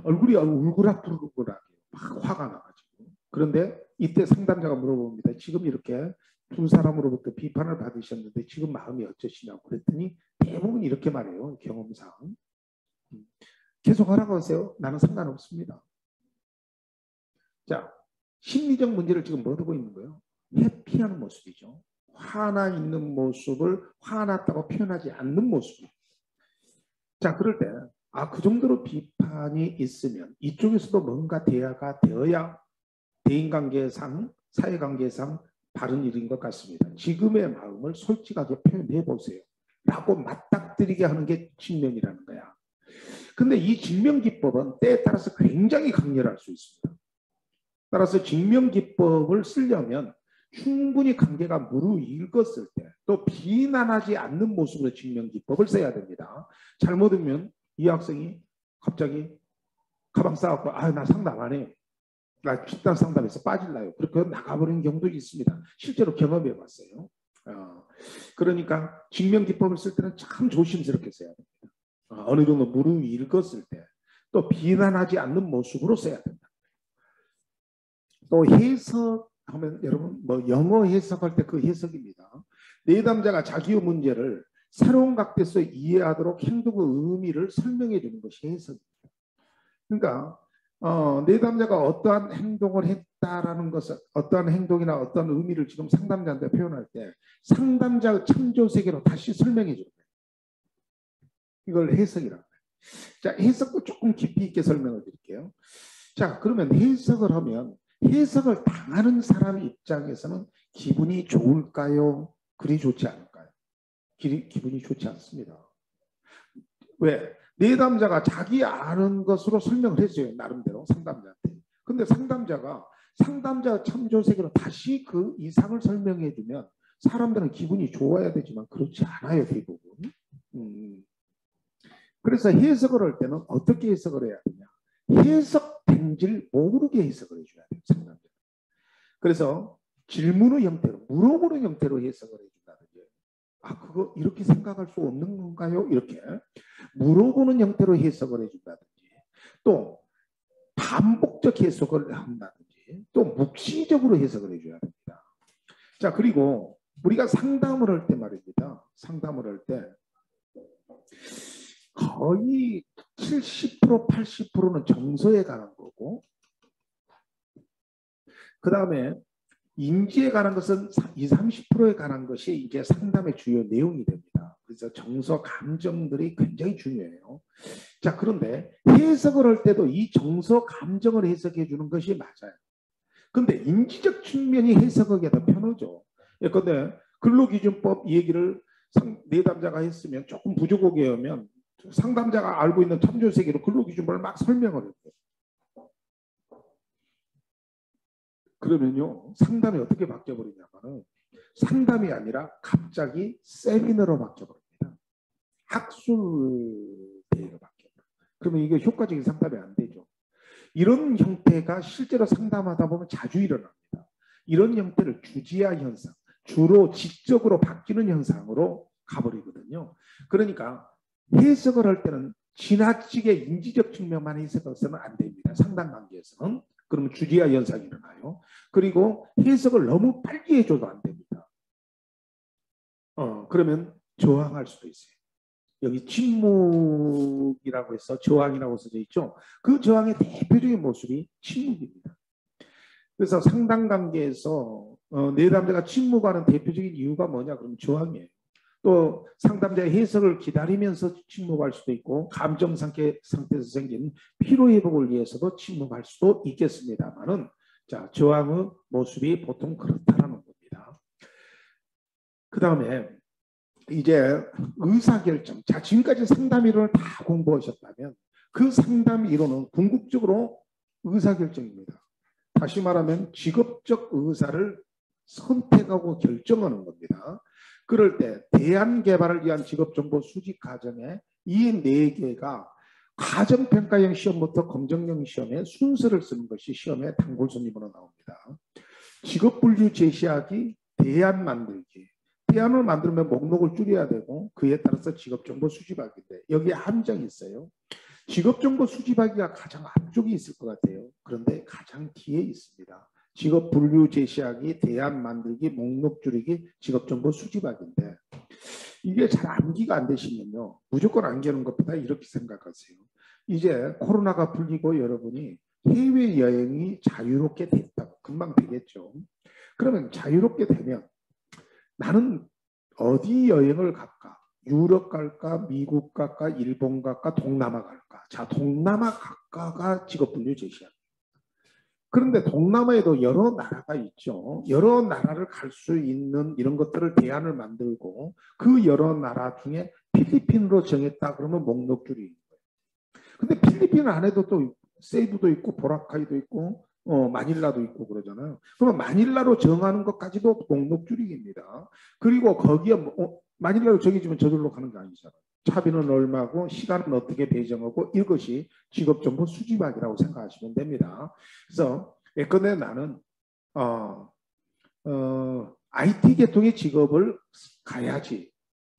얼굴이 울그락불그락해요. 막 화가 나가지고. 그런데 이때 상담자가 물어봅니다. 지금 이렇게 두 사람으로부터 비판을 받으셨는데 지금 마음이 어떠시냐고 그랬더니 대부분 이렇게 말해요. 경험상. 계속 하라고 하세요. 나는 상관없습니다. 자, 심리적 문제를 지금 모르고 있는 거예요. 회피하는 모습이죠. 화나 있는 모습을 화났다고 표현하지 않는 모습. 자, 그럴 때 그 정도로 비판이 있으면 이쪽에서도 뭔가 대화가 되어야 대인관계상, 사회관계상 바른 일인 것 같습니다. 지금의 마음을 솔직하게 표현해 보세요. 라고 맞닥뜨리게 하는 게 직면이라는 거야. 근데 이 직면기법은 때에 따라서 굉장히 강렬할 수 있습니다. 따라서 직면기법을 쓰려면 충분히 관계가 무르익었을 때 또 비난하지 않는 모습으로 직면기법을 써야 됩니다. 잘못하면 이 학생이 갑자기 가방 싸갖고 나 상담 안 해요. 나 집단 상담에서 빠질라요. 그렇게 나가버리는 경우도 있습니다. 실제로 경험해 봤어요. 그러니까 직면기법을 쓸 때는 참 조심스럽게 써야 됩니다. 어느 정도 무르익었을 때 또 비난하지 않는 모습으로 써야 된다. 또 해석하면 여러분 뭐 영어 해석할 때 그 해석입니다. 내담자가 자기의 문제를 새로운 각도에서 이해하도록 행동의 의미를 설명해 주는 것이 해석입니다. 그러니까 내담자가 어떠한 행동을 했다라는 것을 어떠한 행동이나 어떤 의미를 지금 상담자한테 표현할 때 상담자의 참조 세계로 다시 설명해 주는 거예요. 이걸 해석이라고 해요. 자, 해석도 조금 깊이 있게 설명을 드릴게요. 자, 그러면 해석을 하면 해석을 당하는 사람 입장에서는 기분이 좋을까요? 그리 좋지 않을까요? 기분이 좋지 않습니다. 왜? 내담자가 자기 아는 것으로 설명을 했어요. 나름대로 상담자한테. 근데 상담자가 상담자 참조 세계로 다시 그 이상을 설명해 주면 사람들은 기분이 좋아야 되지만 그렇지 않아요. 대부분. 그래서 해석을 할 때는 어떻게 해석을 해야 되냐. 해석된 줄 모르게 해석을 해줘야 돼요. 상담자. 그래서 질문의 형태로 물어보는 형태로 해석을 해준다든지 그거 이렇게 생각할 수 없는 건가요? 이렇게 물어보는 형태로 해석을 해준다든지 또 반복적 해석을 한다든지 또 묵시적으로 해석을 해줘야 됩니다. 자, 그리고 우리가 상담을 할 때 말입니다. 상담을 할 때 거의 70% 80%는 정서에 관한 거고, 그 다음에 인지에 관한 것은 20, 30%에 관한 것이 이제 상담의 주요 내용이 됩니다. 그래서 정서, 감정들이 굉장히 중요해요. 자, 그런데 해석을 할 때도 이 정서, 감정을 해석해 주는 것이 맞아요. 근데 인지적 측면이 해석하기가 더 편하죠. 예컨대 근로기준법 얘기를 내담자가 했으면 조금 부족하게 하면 상담자가 알고 있는 참조세계로 근로기준법을 막 설명을 해요. 그러면요, 상담이 어떻게 바뀌어버리냐면 상담이 아니라 갑자기 세미나로 바뀌어버립니다. 학술 대회로 바뀌어버려요. 그러면 이게 효과적인 상담이 안 되죠. 이런 형태가 실제로 상담하다 보면 자주 일어납니다. 이런 형태를 주지화 현상, 주로 지적으로 바뀌는 현상으로 가버리거든요. 그러니까 해석을 할 때는 지나치게 인지적 측면만 해석해서는 안 됩니다. 상담 관계에서는. 그러면 주지화 현상이 일어나요. 그리고 해석을 너무 빨리 해줘도 안 됩니다. 그러면 저항할 수도 있어요. 여기 침묵이라고 해서 저항이라고 써져 있죠. 그 저항의 대표적인 모습이 침묵입니다. 그래서 상담 관계에서 내담자가 침묵하는 대표적인 이유가 뭐냐? 그러면 저항이에요. 또 상담자의 해석을 기다리면서 침묵할 수도 있고 감정 상태에서 생긴 피로 회복을 위해서도 침묵할 수도 있겠습니다만은, 자, 저항의 모습이 보통 그렇다라는 겁니다. 그 다음에 이제 의사결정. 자, 지금까지 상담 이론을 다 공부하셨다면 그 상담 이론은 궁극적으로 의사결정입니다. 다시 말하면 직업적 의사를 선택하고 결정하는 겁니다. 그럴 때 대안 개발을 위한 직업정보 수집 과정에 이 4개가 과정평가형 시험부터 검정형 시험에 순서를 쓰는 것이 시험의 단골 손님으로 나옵니다. 직업분류 제시하기, 대안 만들기. 대안을 만들면 목록을 줄여야 되고 그에 따라서 직업정보 수집하기인데 여기에 함정이 있어요. 직업정보 수집하기가 가장 앞쪽에 있을 것 같아요. 그런데 가장 뒤에 있습니다. 직업 분류 제시하기, 대안 만들기, 목록 줄이기, 직업정보 수집하기인데 이게 잘 암기가 안 되시면요. 무조건 암기하는 것보다 이렇게 생각하세요. 이제 코로나가 풀리고 여러분이 해외여행이 자유롭게 됐다고 금방 되겠죠. 그러면 자유롭게 되면 나는 어디 여행을 갈까? 유럽 갈까? 미국 갈까? 일본 갈까? 동남아 갈까? 자, 동남아 갈까가 직업분류 제시합니다. 그런데 동남아에도 여러 나라가 있죠. 여러 나라를 갈 수 있는 이런 것들을 대안을 만들고 그 여러 나라 중에 필리핀으로 정했다 그러면 목록줄이 있는 거예요. 근데 필리핀 안에도 또 세이부도 있고 보라카이도 있고 마닐라도 있고 그러잖아요. 그러면 마닐라로 정하는 것까지도 목록줄이입니다. 그리고 거기에 마닐라로 정해지면 저절로 가는 게 아니잖아요. 차비는 얼마고 시간은 어떻게 배정하고 이것이 직업정보 수집학이라고 생각하시면 됩니다. 그래서 예컨대 나는 IT 계통의 직업을 가야지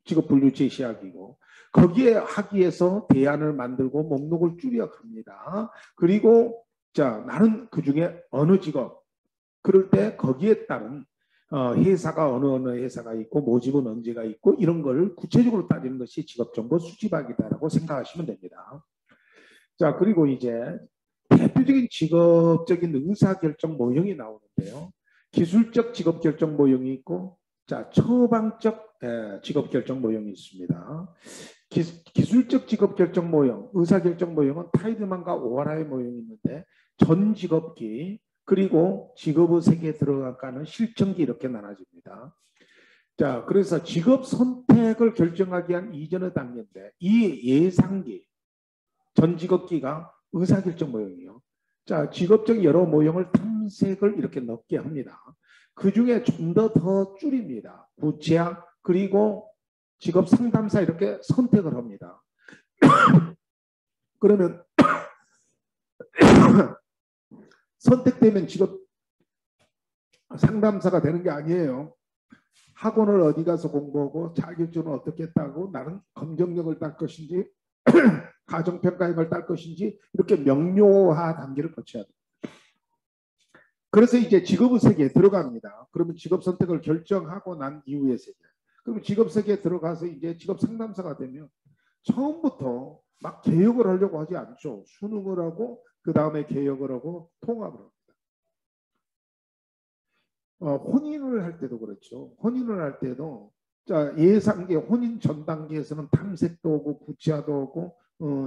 직업 분류 제시하기고 거기에 하기 위해서 대안을 만들고 목록을 줄여 갑니다. 그리고 자, 나는 그중에 어느 직업 그럴 때 거기에 따른 회사가 어느 회사가 있고 모집은 언제가 있고 이런 걸 구체적으로 따지는 것이 직업정보 수집학이다라고 생각하시면 됩니다. 자, 그리고 이제 대표적인 직업적인 의사결정 모형이 나오는데요. 기술적 직업결정 모형이 있고 자, 처방적 직업결정 모형이 있습니다. 기술적 직업결정 모형, 의사결정 모형은 타이드만과 오하라의 모형이 있는데 전 직업기 그리고 직업의 세계에 들어가는 실천기 이렇게 나눠집니다. 자, 그래서 직업 선택을 결정하기 위한 이전의 단계인데 이 예상기, 전 직업기가 의사결정 모형이요. 자, 직업적 여러 모형을 탐색을 이렇게 넣게 합니다. 그 중에 좀 더 줄입니다. 부채학 그리고 직업 상담사 이렇게 선택을 합니다. 그러면 선택되면 직업 상담사가 되는 게 아니에요. 학원을 어디 가서 공부하고 자격증을 어떻게 따고 나는 검정력을 딸 것인지 가정평가임을 딸 것인지 이렇게 명료화 단계를 거쳐야 돼요. 그래서 이제 직업의 세계에 들어갑니다. 그러면 직업 선택을 결정하고 난 이후의 세계. 그러면 직업 세계에 들어가서 이제 직업 상담사가 되면 처음부터 막 개혁을 하려고 하지 않죠. 수능을 하고 그 다음에 개혁을 하고 통합을 합니다. 혼인을 할 때도 그렇죠. 혼인을 할 때도 자 예상계 혼인 전 단계에서는 탐색도 오고 구치하도 오고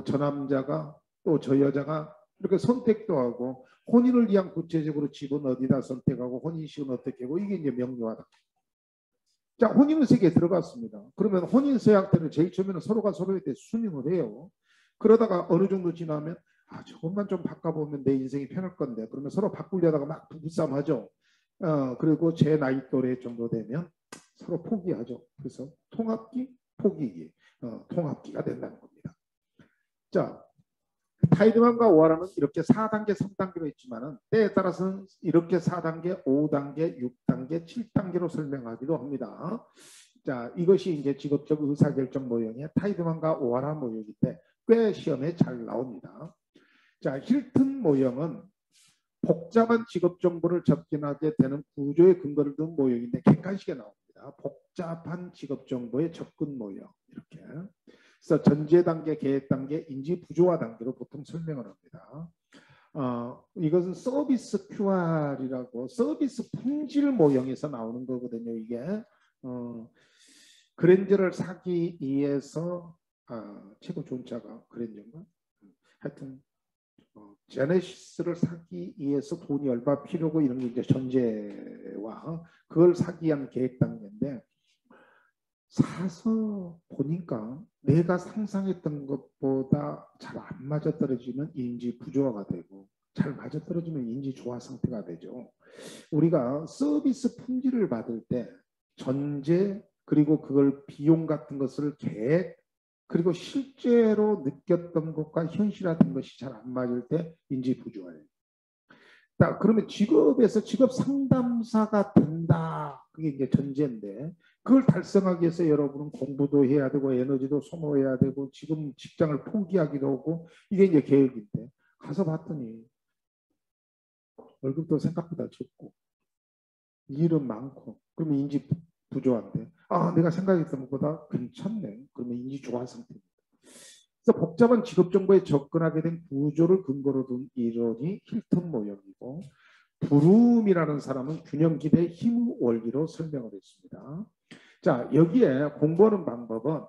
저 남자가 또 저 여자가 이렇게 선택도 하고 혼인을 위한 구체적으로 집은 어디다 선택하고 혼인식은 어떻게 하고 이게 이제 명료하다. 자 혼인의 세계에 들어갔습니다. 그러면 혼인서 형태는 제일 처음에는 서로가 서로에 대해 수능을 해요. 그러다가 어느 정도 지나면 아 저것만 좀 바꿔보면 내 인생이 편할 건데 그러면 서로 바꾸려다가 막 부부싸움 하죠. 그리고 제 나이 또래 정도 되면 서로 포기하죠. 그래서 통합기, 포기기, 통합기가 된다는 겁니다. 자, 타이드만과 오하라는 이렇게 4단계, 3단계로 있지만은 때에 따라서는 이렇게 4단계, 5단계, 6단계, 7단계로 설명하기도 합니다. 자, 이것이 이제 직업적 의사결정 모형의 타이드만과 오하라 모형인데 꽤 시험에 잘 나옵니다. 자, 힐튼 모형은 복잡한 직업 정보를 접근하게 되는 구조의 근거를 둔 모형인데 객관식에 나옵니다. 복잡한 직업 정보의 접근 모형 이렇게. 그래서 전제 단계, 계획 단계, 인지 부조화 단계로 보통 설명을 합니다. 이것은 서비스 QR이라고 서비스 품질 모형에서 나오는 거거든요. 이게 그랜저를 사기 위해서 최고 좋은 차가 그랜저인가? 하여튼 제네시스를 사기 위해서 돈이 얼마 필요고 이런 게 이제 전제와 그걸 사기 위한 계획 단계인데 사서 보니까 내가 상상했던 것보다 잘 안 맞아떨어지면 인지 부조화가 되고 잘 맞아떨어지면 인지 조화 상태가 되죠. 우리가 서비스 품질을 받을 때 전제 그리고 그걸 비용 같은 것을 계획 그리고 실제로 느꼈던 것과 현실화된 것이 잘 안 맞을 때 인지 부조화예요. 자, 그러면 직업에서 직업 상담사가 된다. 그게 이제 전제인데 그걸 달성하기 위해서 여러분은 공부도 해야 되고 에너지도 소모해야 되고 지금 직장을 포기하기도 하고 이게 이제 계획인데 가서 봤더니 월급도 생각보다 적고 일은 많고 그러면 인지 부조화인데 내가 생각했던 것보다 괜찮네. 그러면 인지 조화 상태입니다. 그래서 복잡한 직업 정보에 접근하게 된 구조를 근거로 둔 이론이 힐튼 모형이고 브룸이라는 사람은 균형 기대 힘 원리로 설명을 했습니다. 자 여기에 공부하는 방법은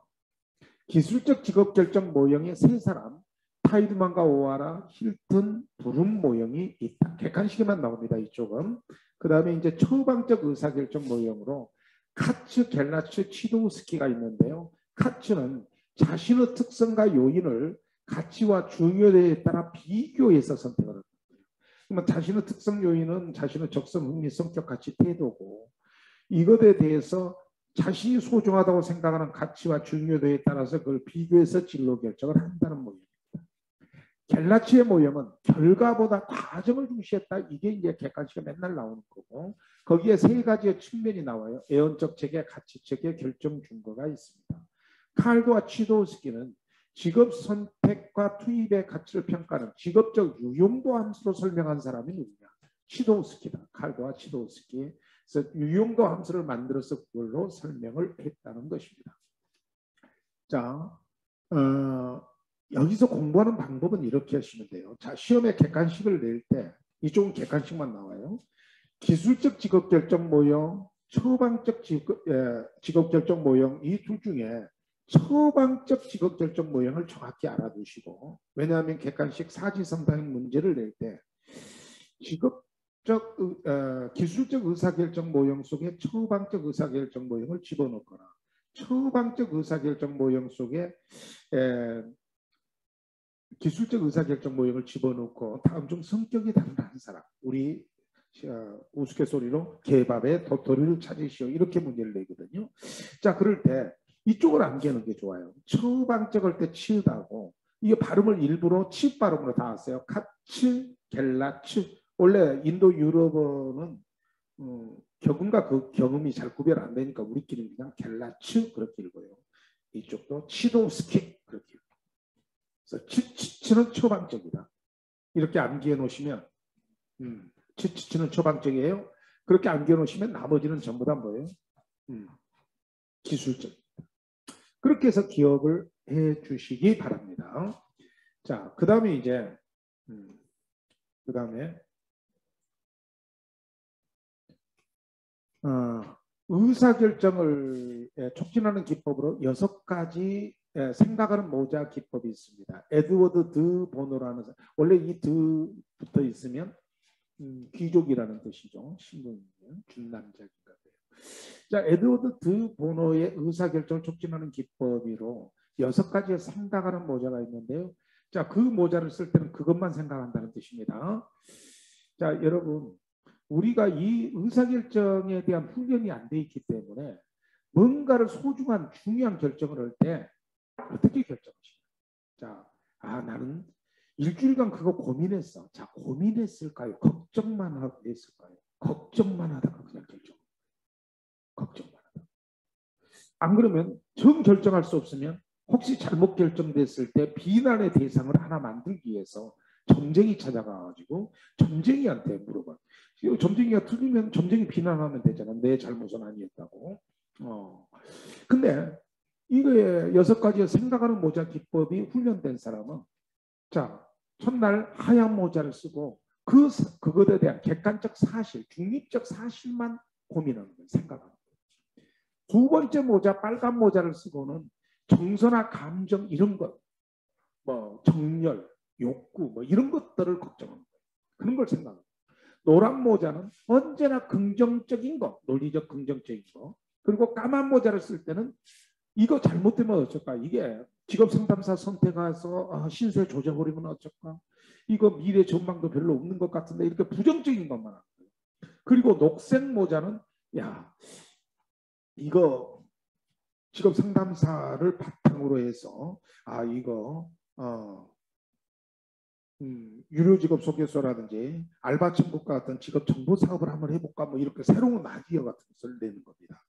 기술적 직업 결정 모형의 세 사람 타이드만과 오하라, 힐튼, 브룸 모형이 있다. 객관식에만 나옵니다. 이쪽은. 그 다음에 이제 처방적 의사결정 모형으로 카츠, 겔라츠, 치도우스키가 있는데요. 카츠는 자신의 특성과 요인을 가치와 중요도에 따라 비교해서 선택을 합니다. 그러면 자신의 특성 요인은 자신의 적성, 흥미, 성격, 가치, 태도고 이것에 대해서 자신이 소중하다고 생각하는 가치와 중요도에 따라서 그걸 비교해서 진로 결정을 한다는 모형입니다. 겔라치의 모형은 결과보다 과정을 중시했다. 이게 이제 객관식에 맨날 나오는 거고 거기에 세 가지의 측면이 나와요. 애원적 체계, 가치 체계, 결정 준거가 있습니다. 칼도와 치도우스키는 직업 선택과 투입의 가치를 평가하는 직업적 유용도 함수로 설명한 사람이 누구냐? 치도우스키다. 칼도와 치도우스키. 그래서 유용도 함수를 만들어서 그걸로 설명을 했다는 것입니다. 자, 여기서 공부하는 방법은 이렇게 하시면 돼요. 자, 시험에 객관식을 낼 때 이쪽은 객관식만 나와요. 기술적 직업 결정 모형, 처방적 직업 결정 모형 이 둘 중에 처방적 직업 결정 모형을 정확히 알아두시고 왜냐하면 객관식 사지선다형 문제를 낼 때 기술적 의사결정 모형 속에 처방적 의사결정 모형을 집어넣거나 처방적 의사결정 모형 속에 기술적 의사결정 모형을 집어넣고 다음 중 성격이 다른 한 사람 우리 우스갯소리로 개밥에 도토리를 찾으시오 이렇게 문제를 내거든요. 자 그럴 때 이쪽을 암기하는 게 좋아요. 처방적 할 때 치읓하고 이게 발음을 일부러 치읓 발음으로 다 왔어요. 카츠, 겔라츠 원래 인도 유럽어는 격음과 그 경음이 잘 구별 안 되니까 우리끼리 그냥 겔라츠 그렇게 읽어요. 이쪽도 치도스키 그렇게 읽어요. 그래서 치는 처방적이다. 이렇게 암기해 놓으시면 치는 처방적이에요. 그렇게 암기해 놓으시면 나머지는 전부 다 뭐예요? 기술적. 그렇게 해서 기억을 해 주시기 바랍니다. 자, 그 다음에 이제 그 다음에 의사결정을 촉진하는 기법으로 6가지 생각하는 모자 기법이 있습니다. 에드워드 드 보노라는 원래 이 드 붙어 있으면 귀족이라는 뜻이죠. 신분이면 준남자인가 돼요. 자, 에드워드 드 보노의 의사결정을 촉진하는 기법으로 6가지의 생각하는 모자가 있는데요. 자, 그 모자를 쓸 때는 그것만 생각한다는 뜻입니다. 자, 여러분, 우리가 이 의사결정에 대한 훈련이 안 돼 있기 때문에 뭔가를 소중한 중요한 결정을 할 때 어떻게 결정하시나요? 자, 나는 일주일간 그거 고민했어. 자, 고민했을까요? 걱정만 하고 했을까요? 걱정만 하다가 그냥 결정. 걱정만 하다가. 안 그러면 정 결정할 수 없으면 혹시 잘못 결정됐을 때 비난의 대상을 하나 만들기 위해서 점쟁이 찾아가가지고 점쟁이한테 물어봐. 점쟁이가 틀리면 점쟁이 비난하면 되잖아. 내 잘못은 아니었다고. 근데 이거에 6가지의 생각하는 모자 기법이 훈련된 사람은 자, 첫날 하얀 모자를 쓰고 그것에 대한 객관적 사실, 중립적 사실만 고민하는 거예요. 생각하는 거예요. 두 번째 모자, 빨간 모자를 쓰고는 정서나 감정 이런 것, 뭐 정열, 욕구 뭐 이런 것들을 걱정하는 거예요. 그런 걸 생각합니다. 노란 모자는 언제나 긍정적인 거, 논리적 긍정적인 거. 그리고 까만 모자를 쓸 때는 이거 잘못되면 어쩔까? 이게 직업 상담사 선택해서 신세 조져버리면 어쩔까? 이거 미래 전망도 별로 없는 것 같은데 이렇게 부정적인 것만 하는 거예요. 그리고 녹색 모자는 야 이거 직업 상담사를 바탕으로 해서 이거 유료 직업 소개서라든지 알바 천국과 같은 직업 정보 사업을 한번 해볼까 뭐 이렇게 새로운 아이디어 같은 것을 내는 겁니다.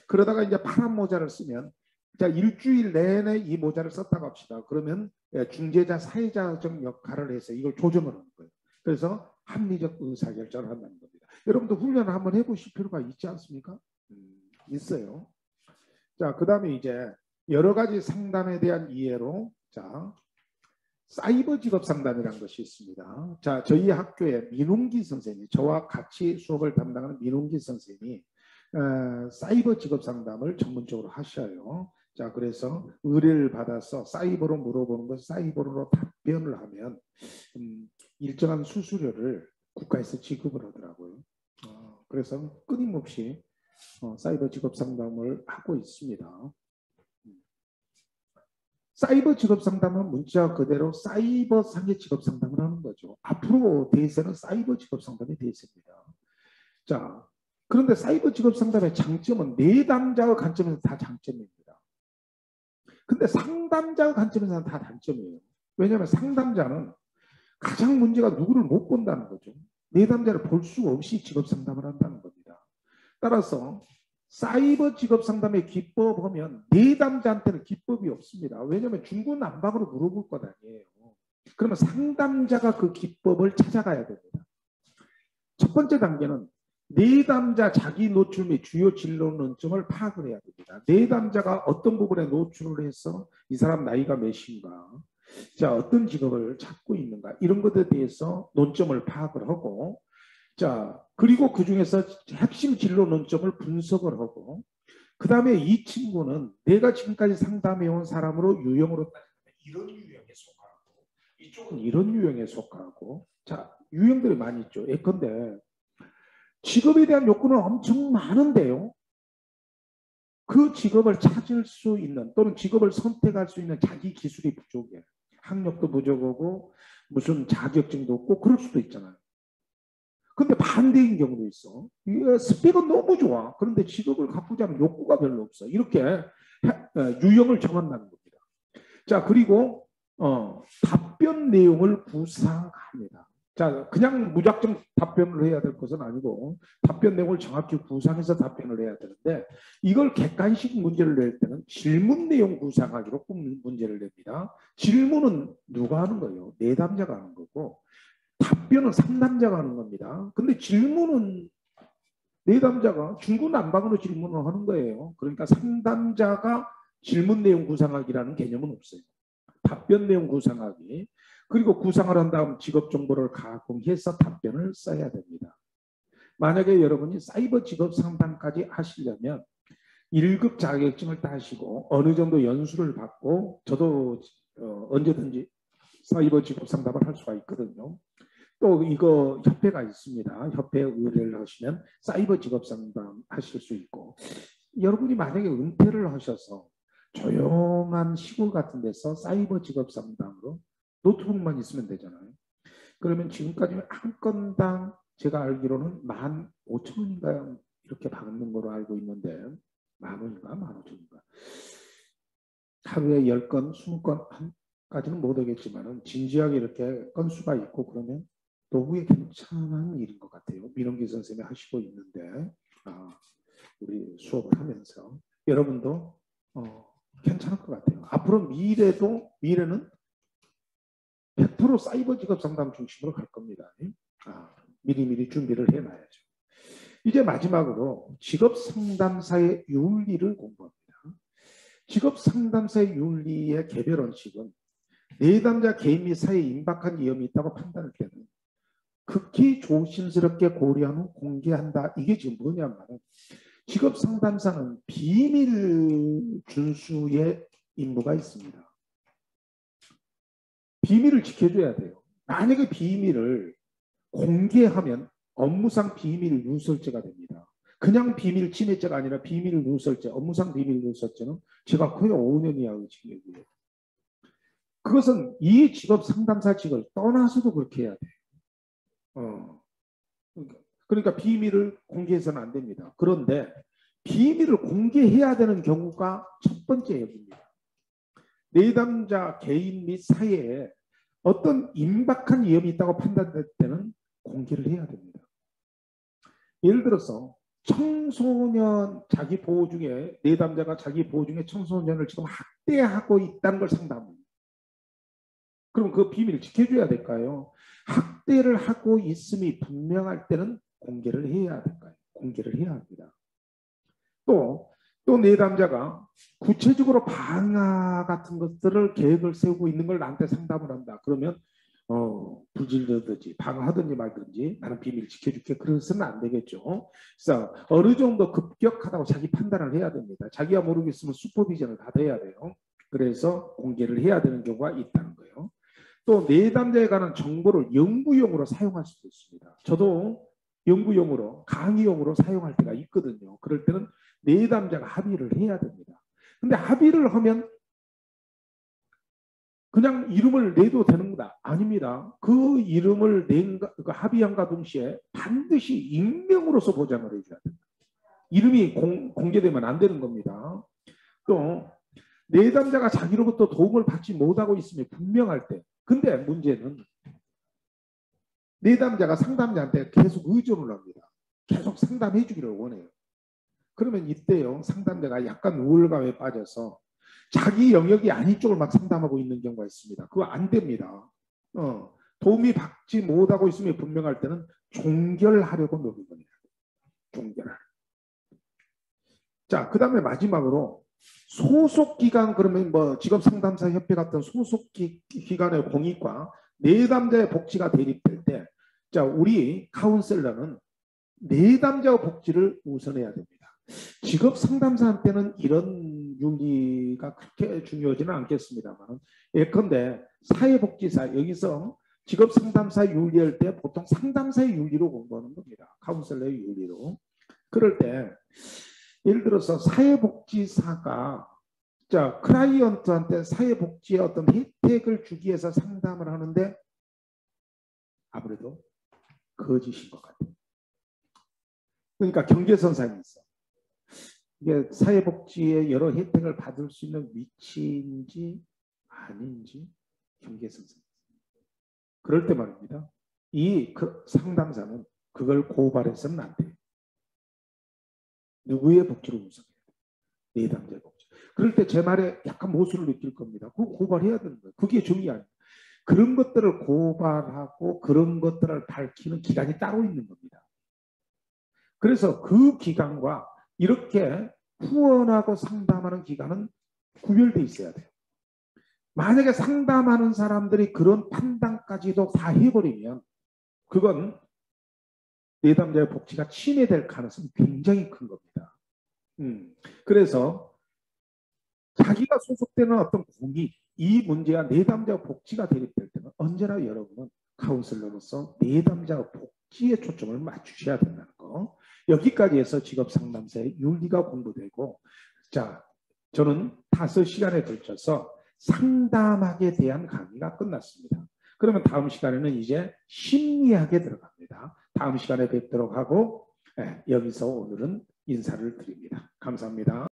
그러다가 이제 파란 모자를 쓰면 자 일주일 내내 이 모자를 썼다고 합시다. 그러면 중재자 사회자적 역할을 해서 이걸 조정을 하는 거예요. 그래서 합리적 의사결정을 한다는 겁니다. 여러분도 훈련을 한번 해보실 필요가 있지 않습니까? 있어요. 자, 그 다음에 이제 여러 가지 상담에 대한 이해로 자 사이버 직업 상담이라는 것이 있습니다. 자, 저희 학교에 민웅기 선생님, 저와 같이 수업을 담당하는 민웅기 선생님이 사이버 직업 상담을 전문적으로 하셔요. 자, 그래서 의뢰를 받아서 사이버로 물어보는 것, 사이버로 답변을 하면 일정한 수수료를 국가에서 지급을 하더라고요. 그래서 끊임없이 사이버 직업 상담을 하고 있습니다. 사이버 직업 상담은 문자 그대로 사이버상의 직업 상담을 하는 거죠. 앞으로 대세는 사이버 직업 상담이 대세입니다. 자, 그런데 사이버 직업 상담의 장점은 내담자의 관점에서 다 장점입니다. 근데 상담자의 관점에서는 다 단점이에요. 왜냐하면 상담자는 가장 문제가 누구를 못 본다는 거죠. 내담자를 볼 수가 없이 직업 상담을 한다는 겁니다. 따라서 사이버 직업 상담의 기법 보면 내담자한테는 기법이 없습니다. 왜냐하면 중구난방으로 물어볼 것 아니에요. 그러면 상담자가 그 기법을 찾아가야 됩니다. 첫 번째 단계는 내담자 자기 노출 및 주요 진로 논점을 파악을 해야 됩니다. 내담자가 어떤 부분에 노출을 해서 이 사람 나이가 몇인가, 자 어떤 직업을 찾고 있는가 이런 것에 대해서 논점을 파악을 하고 자, 그리고 그 중에서 핵심 진로 논점을 분석을 하고 그 다음에 이 친구는 내가 지금까지 상담해온 사람으로 유형으로 따지면 이런 유형에 속하고 이쪽은 이런 유형에 속하고 자, 유형들이 많이 있죠. 예컨대 직업에 대한 욕구는 엄청 많은데요. 그 직업을 찾을 수 있는 또는 직업을 선택할 수 있는 자기 기술이 부족해. 학력도 부족하고 무슨 자격증도 없고 그럴 수도 있잖아요. 근데 반대인 경우도 있어. 스펙은 너무 좋아. 그런데 직업을 갖고자 하는 욕구가 별로 없어. 이렇게 유형을 정한다는 겁니다. 자, 그리고 답변 내용을 구상합니다. 자, 그냥 무작정 답변을 해야 될 것은 아니고 답변 내용을 정확히 구상해서 답변을 해야 되는데 이걸 객관식 문제를 낼 때는 질문 내용 구상하기로 꼭 문제를 냅니다. 질문은 누가 하는 거예요? 내담자가 하는 거고 답변은 상담자가 하는 겁니다. 근데 질문은 내담자가 중구난방으로 질문을 하는 거예요. 그러니까 상담자가 질문 내용 구상하기라는 개념은 없어요. 답변 내용 구상하기. 그리고 구상을 한 다음 직업 정보를 가공해서 답변을 써야 됩니다. 만약에 여러분이 사이버 직업 상담까지 하시려면 1급 자격증을 따시고 어느 정도 연수를 받고 저도 언제든지 사이버 직업 상담을 할 수가 있거든요. 또 이거 협회가 있습니다. 협회에 의뢰를 하시면 사이버 직업 상담 하실 수 있고 여러분이 만약에 은퇴를 하셔서 조용한 시골 같은 데서 사이버 직업 상담으로 노트북만 있으면 되잖아요. 그러면 지금까지 한 건당 제가 알기로는 15,000원인가 이렇게 받는 거로 알고 있는데 10,000원인가 15,000원인가 하루에 10건 20건까지는 못하겠지만 진지하게 이렇게 건수가 있고 그러면 노후에 괜찮은 일인 것 같아요. 민원기 선생님이 하시고 있는데 우리 수업을 하면서 여러분도 괜찮을 것 같아요. 앞으로 미래는 100% 사이버 직업 상담 중심으로 갈 겁니다. 미리미리 준비를 해놔야죠. 이제 마지막으로 직업 상담사의 윤리를 공부합니다. 직업 상담사의 윤리의 개별 원칙은 내담자 개인 및 사회에 임박한 위험이 있다고 판단할 때는 극히 조심스럽게 고려한 후 공개한다. 이게 지금 뭐냐면 직업 상담사는 비밀 준수의 임무가 있습니다. 비밀을 지켜줘야 돼요. 만약에 비밀을 공개하면 업무상 비밀 누설죄가 됩니다. 그냥 비밀 침해죄가 아니라 비밀 누설죄, 업무상 비밀 누설죄는 제가 거의 5년 이하의 징역이에요. 그것은 이 직업 상담사직을 떠나서도 그렇게 해야 돼요. 그러니까 비밀을 공개해서는 안 됩니다. 그런데 비밀을 공개해야 되는 경우가 첫 번째 여기입니다. 내담자 개인 및 사회에 어떤 임박한 위험이 있다고 판단될 때는 공개를 해야 됩니다. 예를 들어서 청소년 자기 보호 중에 내담자가 자기 보호 중에 청소년을 지금 학대하고 있다는 걸 상담합니다. 그럼 그 비밀을 지켜줘야 될까요? 학대를 하고 있음이 분명할 때는 공개를 해야 될까요? 공개를 해야 합니다. 또 내담자가 구체적으로 방화 같은 것들을 계획을 세우고 있는 걸 나한테 상담을 한다. 그러면 불질러든지 방어하든지 말든지 나는 비밀 지켜줄게. 그래서는 안 되겠죠. 그래서 어느 정도 급격하다고 자기 판단을 해야 됩니다. 자기가 모르겠으면 슈퍼비전을 받아야 돼요. 그래서 공개를 해야 되는 경우가 있다는 거예요. 또 내담자에 관한 정보를 연구용으로 사용할 수도 있습니다. 저도 연구용으로 강의용으로 사용할 때가 있거든요. 그럴 때는 내담자가 합의를 해야 됩니다. 근데 합의를 하면 그냥 이름을 내도 되는 거다. 아닙니다. 그 이름을 그 합의함과 동시에 반드시 익명으로서 보장을 해줘야 됩니다. 이름이 공개되면 안 되는 겁니다. 또 내담자가 자기로부터 도움을 받지 못하고 있음이 분명할 때 근데 문제는 내담자가 상담자한테 계속 의존을 합니다. 계속 상담해 주기를 원해요. 그러면 이때요 상담자가 약간 우울감에 빠져서 자기 영역이 아닌 쪽을 막 상담하고 있는 경우가 있습니다. 그거 안 됩니다. 도움이 받지 못하고 있음이 분명할 때는 종결하려고 노력을 해요. 종결하려. 자, 그 다음에 마지막으로 소속기관 그러면 뭐 직업상담사협회 같은 소속기관의 공익과 내담자의 복지가 대립될 때 자, 우리 카운셀러는 내담자의 복지를 우선해야 됩니다. 직업상담사한테는 이런 윤리가 그렇게 중요하지는 않겠습니다만 예컨대 사회복지사 여기서 직업상담사 윤리할 때 보통 상담사의 윤리로 공부하는 겁니다. 카운셀러의 윤리로. 그럴 때 예를 들어서 사회복지사가 자 클라이언트한테 사회복지의 어떤 혜택을 주기 위해서 상담을 하는데 아무래도 거짓인 것 같아요. 그러니까 경계선상이 있어. 이게 사회복지의 여러 혜택을 받을 수 있는 위치인지 아닌지 경계선상이 있어. 그럴 때 말입니다. 그 상담사는 그걸 고발해서는 안 돼요. 누구의 복지를 우선해야 돼요? 내담자의 복지. 그럴 때 제 말에 약간 모순을 느낄 겁니다. 그거 고발해야 되는 거예요. 그게 중요한 거예요. 그런 것들을 고발하고 그런 것들을 밝히는 기간이 따로 있는 겁니다. 그래서 그 기간과 이렇게 후원하고 상담하는 기간은 구별돼 있어야 돼요. 만약에 상담하는 사람들이 그런 판단까지도 다 해버리면 그건 내담자의 복지가 침해될 가능성이 굉장히 큰 겁니다. 그래서 자기가 소속되는 어떤 공이 이 문제와 내담자 복지가 대립될 때는 언제나 여러분은 카운슬러로서 내담자 복지에 초점을 맞추셔야 된다는 거. 여기까지 해서 직업상담사의 윤리가 공부되고, 자, 저는 5시간에 걸쳐서 상담학에 대한 강의가 끝났습니다. 그러면 다음 시간에는 이제 심리학에 들어갑니다. 다음 시간에 뵙도록 하고 여기서 오늘은 인사를 드립니다. 감사합니다.